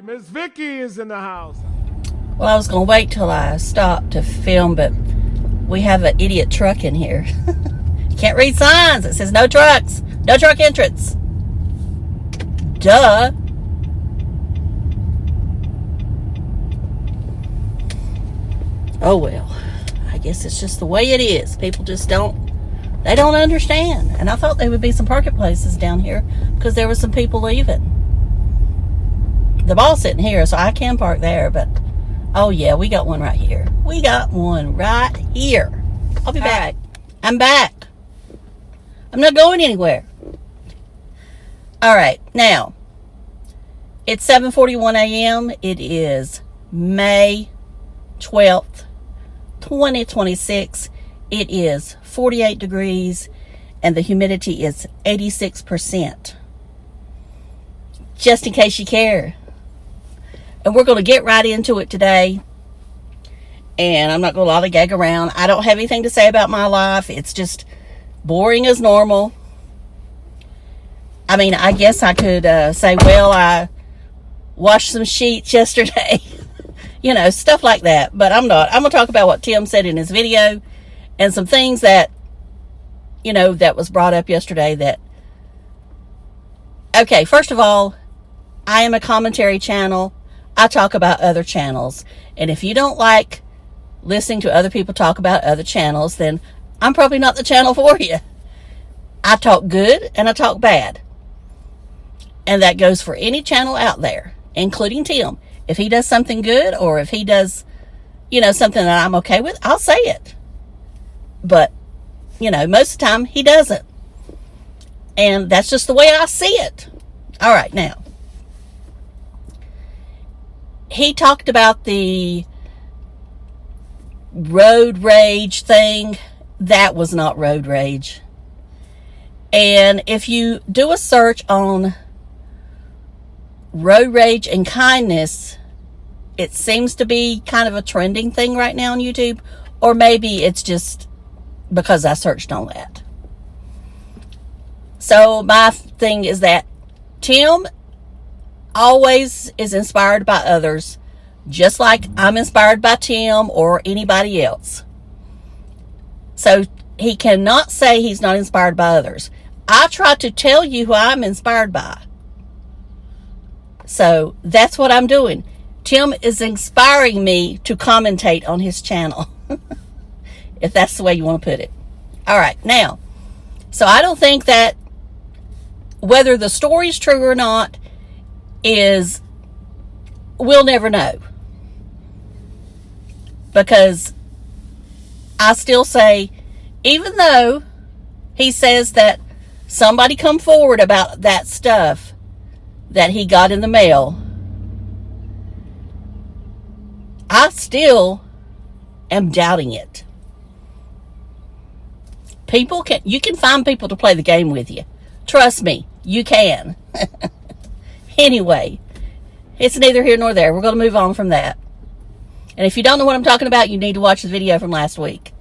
Miss Vicky is in the house. Well, I was going to wait till I stopped to film, but we have an idiot truck in here. Can't read signs. It says no trucks. No truck entrance. Duh. Oh, well. I guess it's just the way it is. People just don't understand. And I thought there would be some parking places down here because there were some people leaving. The ball's sitting here, so I can park there, but oh yeah, we got one right here. We got one right here. I'll be back. I'm back. I'm not going anywhere. All right, now it's 7:41 a.m. It is May 12th, 2026. It is 48 degrees and the humidity is 86%. Just in case you care. And we're going to get right into it today. And I'm not going to lollygag around. I don't have anything to say about my life. It's just boring as normal. I mean, I guess I could say, well, I washed some sheets yesterday. You know, stuff like that. But I'm not. I'm going to talk about what Tim said in his video. And some things that, you know, that was brought up yesterday that... Okay, first of all, I am a commentary channel. I talk about other channels. And if you don't like listening to other people talk about other channels, then I'm probably not the channel for you. I talk good and I talk bad. And that goes for any channel out there, including Tim. If he does something good or if he does, you know, something that I'm okay with, I'll say it. But, you know, most of the time he doesn't. And that's just the way I see it. All right, now. He talked about the road rage thing. That was not road rage. And if you do a search on road rage and kindness, it seems to be kind of a trending thing right now on YouTube. Or maybe it's just because I searched on that. So my thing is that Tim always is inspired by others, just like I'm inspired by Tim or anybody else. So he cannot say he's not inspired by others. I try to tell you who I'm inspired by. So that's what I'm doing. Tim is inspiring me to commentate on his channel. If that's the way you want to put it. All right, now, so I don't think that whether the story's true or not we'll never know. Because I still say, even though he says that somebody come forward about that stuff that he got in the mail, I still am doubting it. You can find people to play the game with you. Trust me, you can. Anyway, it's neither here nor there. We're going to move on from that. And if you don't know what I'm talking about, you need to watch the video from last week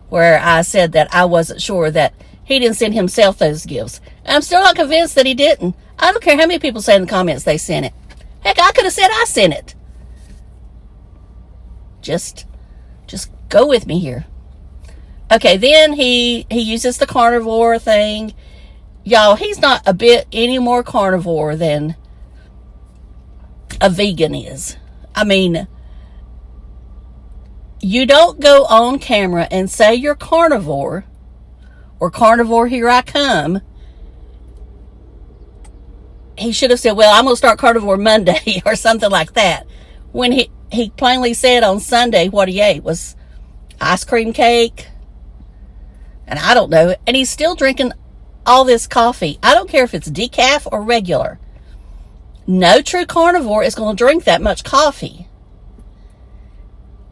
where I said that I wasn't sure that he didn't send himself those gifts. And I'm still not convinced that he didn't. I don't care how many people say in the comments they sent it. Heck, I could have said I sent it. Just go with me here. Okay, then he uses the carnivore thing. Y'all, he's not a bit any more carnivore than a vegan is. I mean, you don't go on camera and say you're carnivore or carnivore here I come. He should have said, well, I'm going to start carnivore Monday or something like that. When he plainly said on Sunday what he ate was ice cream cake. And I don't know. And he's still drinking all this coffee. I don't care if it's decaf or regular. No true carnivore is going to drink that much coffee.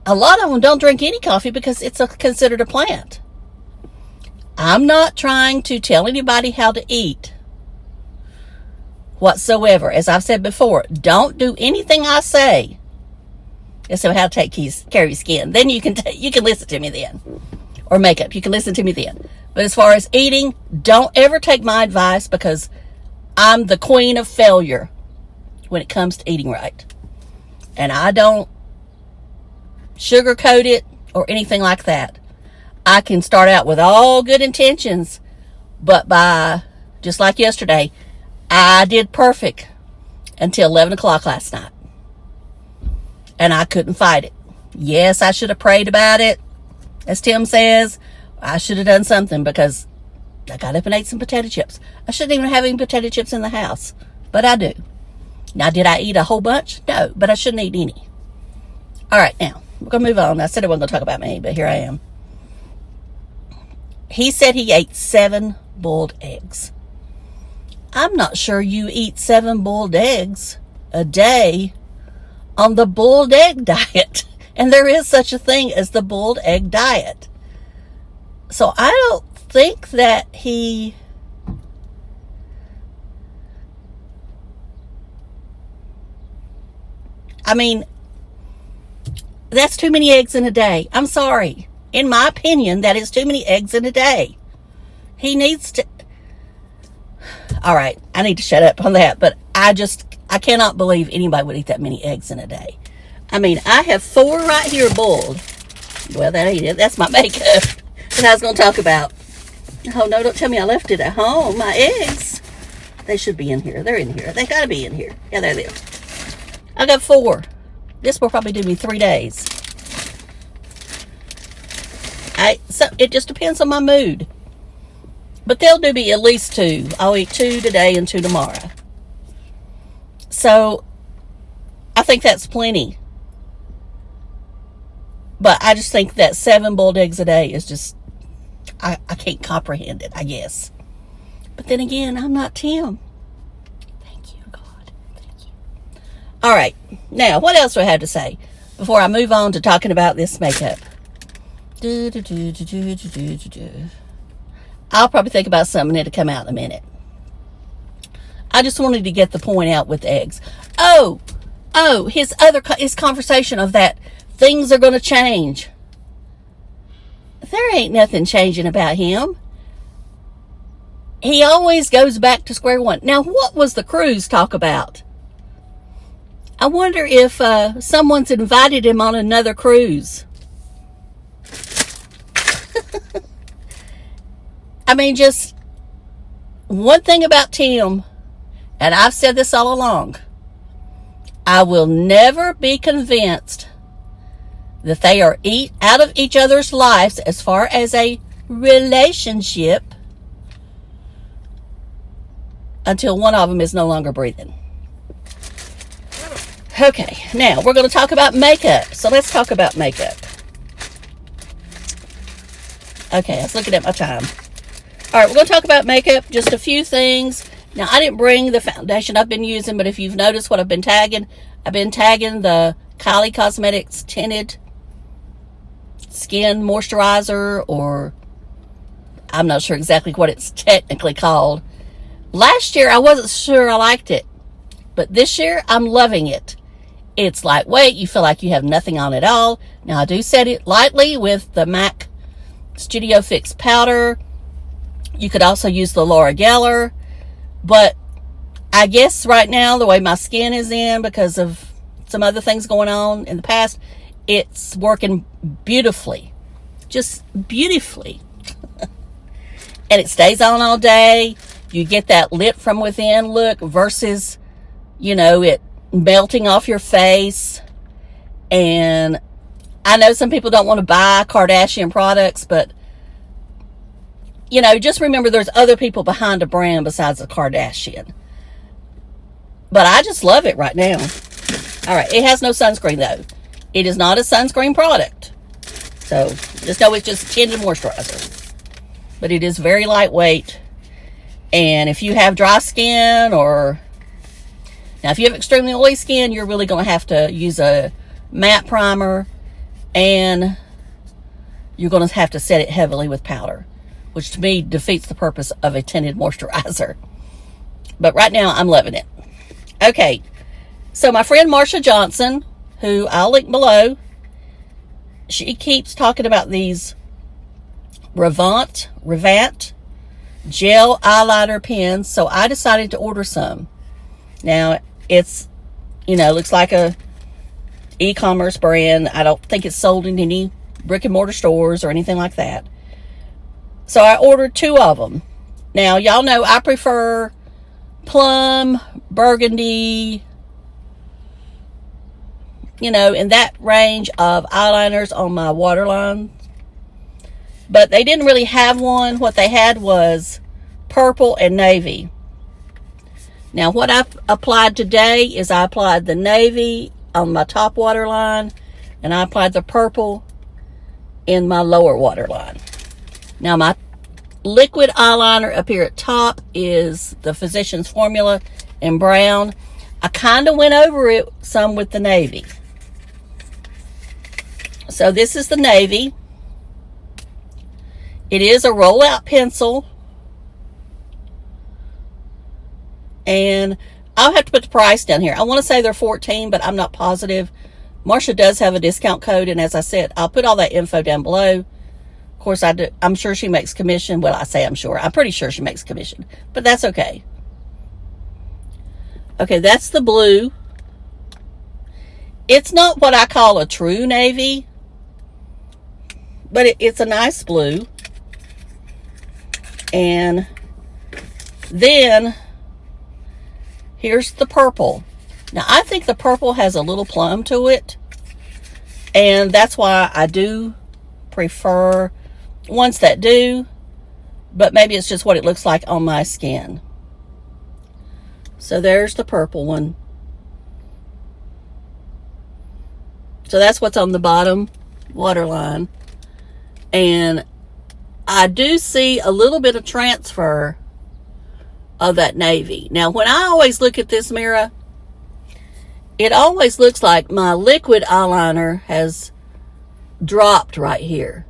A lot of them don't drink any coffee because it's considered a plant. I'm not trying to tell anybody how to eat whatsoever. As I've said before, don't do anything I say except how to take care of your skin. Then you can listen to me then. Or makeup. You can listen to me then. But as far as eating, don't ever take my advice because I'm the queen of failure when it comes to eating right. And I don't sugarcoat it or anything like that. I can start out with all good intentions, but by, just like yesterday, I did perfect until 11 o'clock last night. And I couldn't fight it. Yes, I should have prayed about it. As Tim says, I should have done something because I got up and ate some potato chips. I shouldn't even have any potato chips in the house, but I do. Now, did I eat a whole bunch? No, but I shouldn't eat any. All right, now, we're going to move on. I said I wasn't going to talk about me, but here I am. He said he ate 7 boiled eggs. I'm not sure you eat 7 boiled eggs a day on the boiled egg diet. And there is such a thing as the boiled egg diet. So I don't think that he... I mean, that's too many eggs in a day. I'm sorry. In my opinion, that is too many eggs in a day. He needs to... All right, I need to shut up on that. But I cannot believe anybody would eat that many eggs in a day. I mean, I have 4 right here boiled. Well, that ain't it. That's my makeup that I was going to talk about. Oh, no, don't tell me I left it at home. My eggs. They should be in here. They're in here. They got to be in here. Yeah, they're there. I got 4. This will probably do me 3 days. So it just depends on my mood. But they'll do me at least 2. I'll eat 2 today and 2 tomorrow. So I think that's plenty. But I just think that 7 boiled eggs a day is just, I can't comprehend it, I guess. But then again, I'm not Tim. Thank you, God. Thank you. All right. Now, what else do I have to say before I move on to talking about this makeup? I'll probably think about something that'll come out in a minute. I just wanted to get the point out with eggs. Oh, his conversation of that things are going to change. There ain't nothing changing about him. He always goes back to square one. Now, what was the cruise talk about? I wonder if someone's invited him on another cruise. I mean, just one thing about Tim, and I've said this all along, I will never be convinced that they are out of each other's lives as far as a relationship until one of them is no longer breathing. Okay, now we're going to talk about makeup. So let's talk about makeup. Okay, I was looking at my time. All right, we're going to talk about makeup, just a few things. Now, I didn't bring the foundation I've been using, but if you've noticed what I've been tagging the Kylie Cosmetics Tinted Skin Moisturizer, or I'm not sure exactly what it's technically called. Last year, I wasn't sure I liked it, but this year, I'm loving it. It's lightweight. You feel like you have nothing on at all. Now, I do set it lightly with the MAC Studio Fix powder. You could also use the Laura Geller, but I guess right now, the way my skin is in, because of some other things going on in the past, it's working beautifully. Just beautifully. And it stays on all day. You get that lit from within look versus, it melting off your face. And I know some people don't want to buy Kardashian products, but just remember there's other people behind a brand besides a Kardashian. But I just love it right now. All right, it has no sunscreen though. It is not a sunscreen product. So just know it's just a tinted moisturizer. But it is very lightweight. And if you have dry skin now if you have extremely oily skin, you're really going to have to use a matte primer. And you're going to have to set it heavily with powder, which to me defeats the purpose of a tinted moisturizer. But right now, I'm loving it. Okay, so my friend Marsha Johnson, who I'll link below, she keeps talking about these Revant gel eyeliner pens, so I decided to order some. Now, it's, looks like a e-commerce brand. I don't think it's sold in any brick and mortar stores or anything like that. So I ordered 2 of them. Now, y'all know I prefer plum, burgundy, you know, in that range of eyeliners on my waterline. But they didn't really have one. What they had was purple and navy. Now, what I applied today is I applied the navy on my top waterline, and I applied the purple in my lower waterline. Now, my liquid eyeliner up here at top is the Physicians Formula in brown. I kind of went over it some with the navy. So this is the navy. It is a rollout pencil. And I'll have to put the price down here. I want to say they're $14, but I'm not positive. Marsha does have a discount code, and as I said, I'll put all that info down below. Of course, I'm sure she makes commission. Well, I say I'm sure. I'm pretty sure she makes commission, but that's okay. Okay, that's the blue. It's not what I call a true navy, but it's a nice blue. And then here's the purple. Now, I think the purple has a little plum to it, and that's why I do prefer ones that do, but maybe it's just what it looks like on my skin. So there's the purple one. So that's what's on the bottom waterline. And I do see a little bit of transfer of that navy. Now, when I always look at this mirror, it always looks like my liquid eyeliner has dropped right here.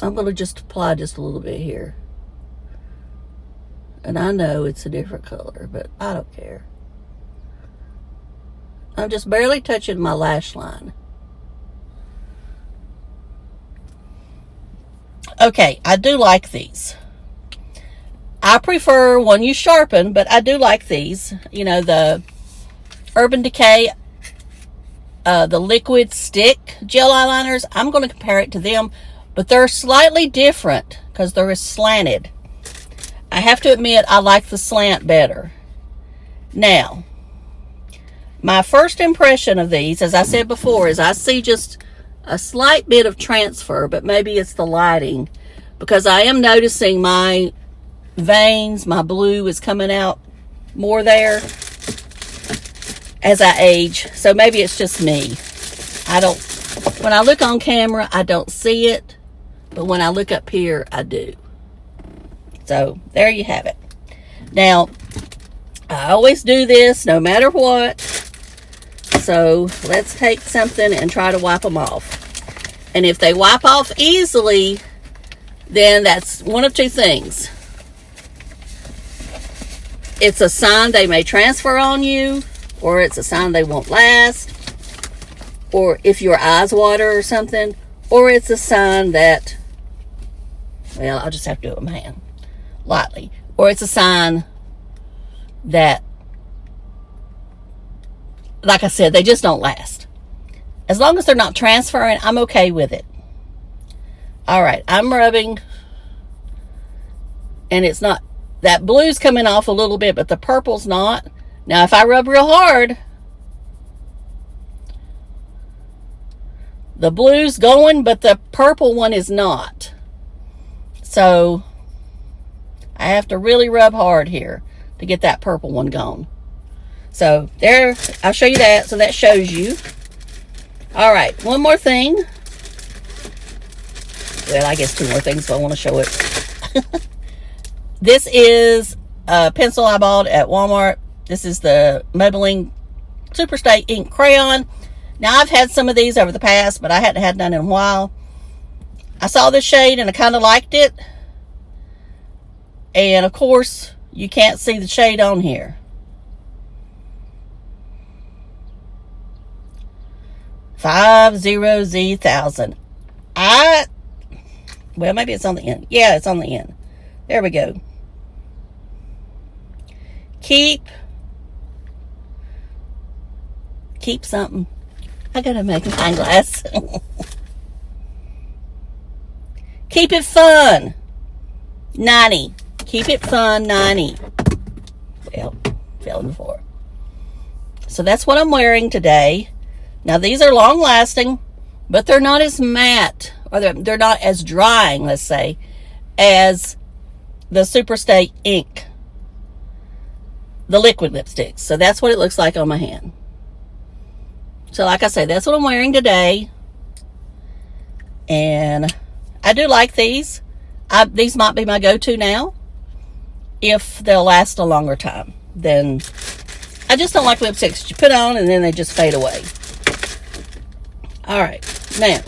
I'm going to just apply just a little bit here. And I know it's a different color, but I don't care. I'm just barely touching my lash line. Okay, I do like these. I prefer one you sharpen, but I do like these. You know, the Urban Decay, the liquid stick gel eyeliners. I'm going to compare it to them, but they're slightly different because they're slanted. I have to admit, I like the slant better. Now, my first impression of these, as I said before, is I see just a slight bit of transfer, but maybe it's the lighting, because I am noticing my veins, my blue is coming out more there as I age. So maybe it's just me. When I look on camera, I don't see it, but when I look up here, I do. So there you have it. Now, I always do this no matter what. So let's take something and try to wipe them off. And if they wipe off easily, then that's one of two things. It's a sign they may transfer on you, or it's a sign they won't last, or if your eyes water or something, or it's a sign that, well, I'll just have to do it with my hand, lightly, or it's a sign that, like I said, they just don't last. As long as they're not transferring, I'm okay with it. All right, I'm rubbing, and it's not, that blue's coming off a little bit, but the purple's not. Now, if I rub real hard, the blue's going, but the purple one is not. So, I have to really rub hard here to get that purple one gone. So, there, I'll show you that, so that shows you. All right, one more thing. Well, I guess two more things, but I want to show it. This is a pencil I bought at Walmart. This is the Maybelline Superstay Ink Crayon. Now, I've had some of these over the past, but I hadn't had none in a while. I saw this shade, and I kind of liked it. And, of course, you can't see the shade on here. 50Z1000. Well, maybe it's on the end. Yeah, it's on the end. There we go. Keep keep something. I gotta make a fine glass. Keep it fun. 90. Keep it fun, 90. Well, fell on the floor. So that's what I'm wearing today. Now these are long lasting, but they're not as matte, or they're not as drying, let's say, as the Superstay Ink, the liquid lipsticks. So that's what it looks like on my hand. So like I say, that's what I'm wearing today. And I do like these. These might be my go-to now, if they'll last a longer time. Then I just don't like lipsticks that you put on and then they just fade away. All right, now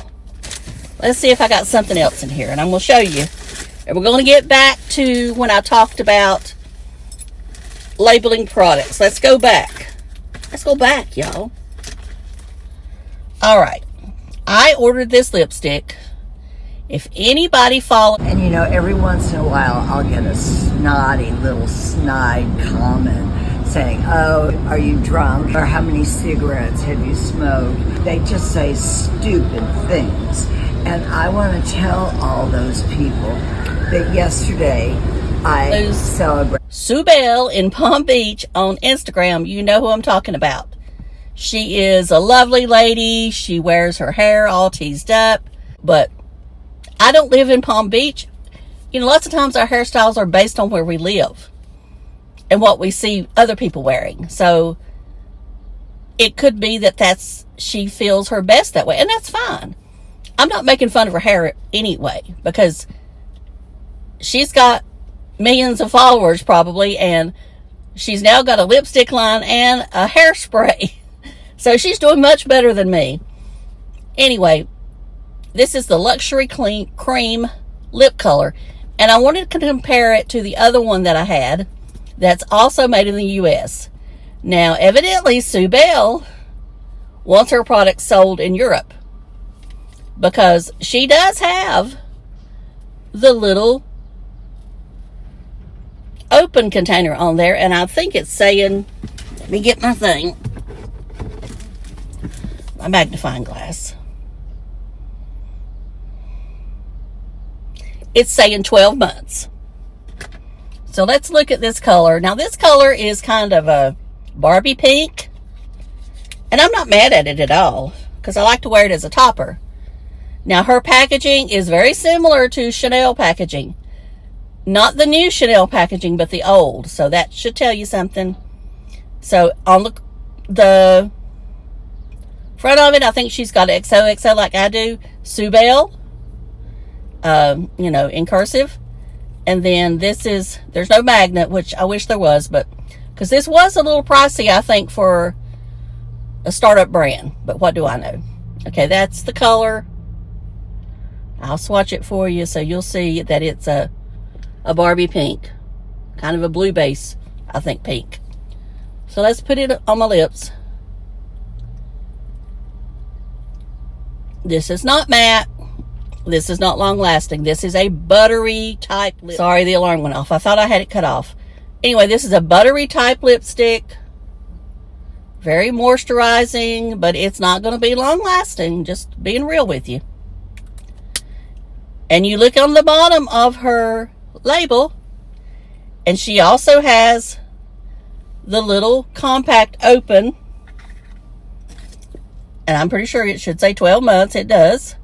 let's see if I got something else in here, and I'm going to show you. And we're going to get back to when I talked about labeling products. Let's go back. Let's go back, y'all. All right, I ordered this lipstick. If anybody follows, and you know, every once in a while I'll get a snotty little snide comment saying, oh, are you drunk? Or how many cigarettes have you smoked? They just say stupid things. And I want to tell all those people that yesterday I celebrated Sue Bell in Palm Beach on Instagram. You know who I'm talking about. She is a lovely lady. She wears her hair all teased up. But I don't live in Palm Beach. You know, lots of times our hairstyles are based on where we live and what we see other people wearing. So it could be that she feels her best that way, and that's fine. I'm not making fun of her hair anyway, because she's got millions of followers probably, and she's now got a lipstick line and a hairspray. So she's doing much better than me. Anyway, this is the Luxury Cream lip color, and I wanted to compare it to the other one that I had that's also made in the U.S. Now, evidently, Sue Bell wants her product sold in Europe, because she does have the little open container on there, and I think it's saying, let me get my thing, my magnifying glass. It's saying 12 months. So let's look at this color. Now this color is kind of a Barbie pink, and I'm not mad at it at all, because I like to wear it as a topper. Now her packaging is very similar to Chanel packaging. Not the new Chanel packaging, but the old. So that should tell you something. So on the front of it, I think she's got XOXO like I do. Sue Bell, you know, in cursive. And then there's no magnet, which I wish there was, but because this was a little pricey, I think, for a startup brand. But what do I know? Okay, that's the color. I'll swatch it for you so you'll see that it's a Barbie pink, kind of a blue base, I think, pink. So let's put it on my lips. This is not matte. This is not long lasting. This is a buttery type lip. Sorry, the alarm went off. I thought I had it cut off. Anyway, this is a buttery type lipstick. Very moisturizing, but it's not going to be long lasting. Just being real with you. And you look on the bottom of her label, and she also has the little compact open, and I'm pretty sure it should say 12 months. It does.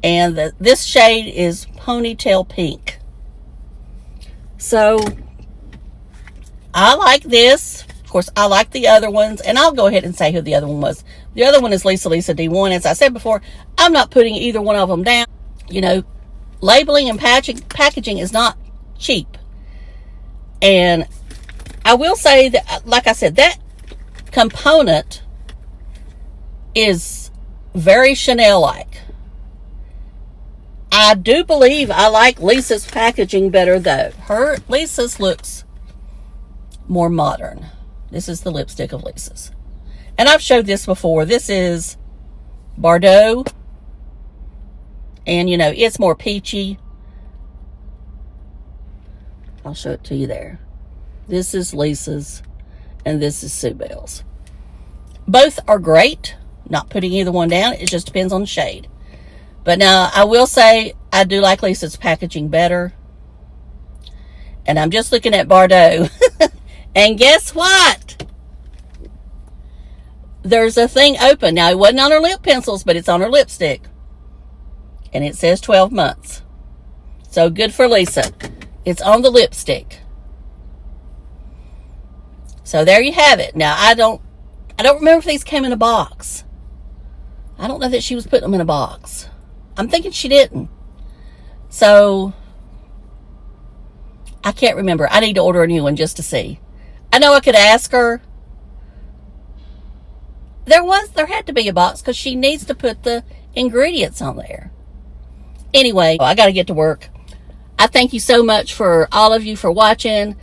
And this shade is Ponytail Pink. So I like this. Of course, I like the other ones, and I'll go ahead and say who the other one was. The other one is Lisa D1. As I said before, I'm not putting either one of them down. You know, labeling and packaging is not cheap. And I will say that, like I said, that component is very Chanel-like. I do believe I like Lisa's packaging better, though. Lisa's looks more modern. This is the lipstick of Lisa's. And I've showed this before. This is Bordeaux. And, you know, it's more peachy. I'll show it to you there. This is Lisa's, and this is Sue Bell's. both are great. Not putting either one down. It just depends on the shade. But now, I will say, I do like Lisa's packaging better. And I'm just looking at Bordeaux. And guess what? There's a thing open. Now, it wasn't on her lip pencils, but it's on her lipstick. And it says 12 months. So, good for Lisa. It's on the lipstick. So, there you have it. Now, I don't remember if these came in a box. I don't know that she was putting them in a box. I'm thinking she didn't. So, I can't remember. I need to order a new one just to see. I know I could ask her. There had to be a box because she needs to put the ingredients on there. Anyway, I got to get to work. I thank you so much for all of you for watching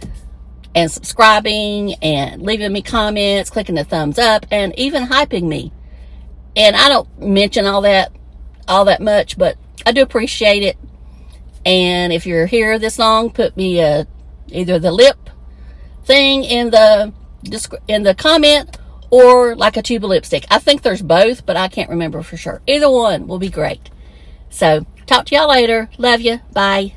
and subscribing and leaving me comments, clicking the thumbs up, and even hyping me. And I don't mention all that much, but I do appreciate it. And if you're here this long, put me either the lip thing in the comment or like a tube of lipstick. I think there's both, but I can't remember for sure. Either one will be great. So, talk to y'all later. Love you. Bye.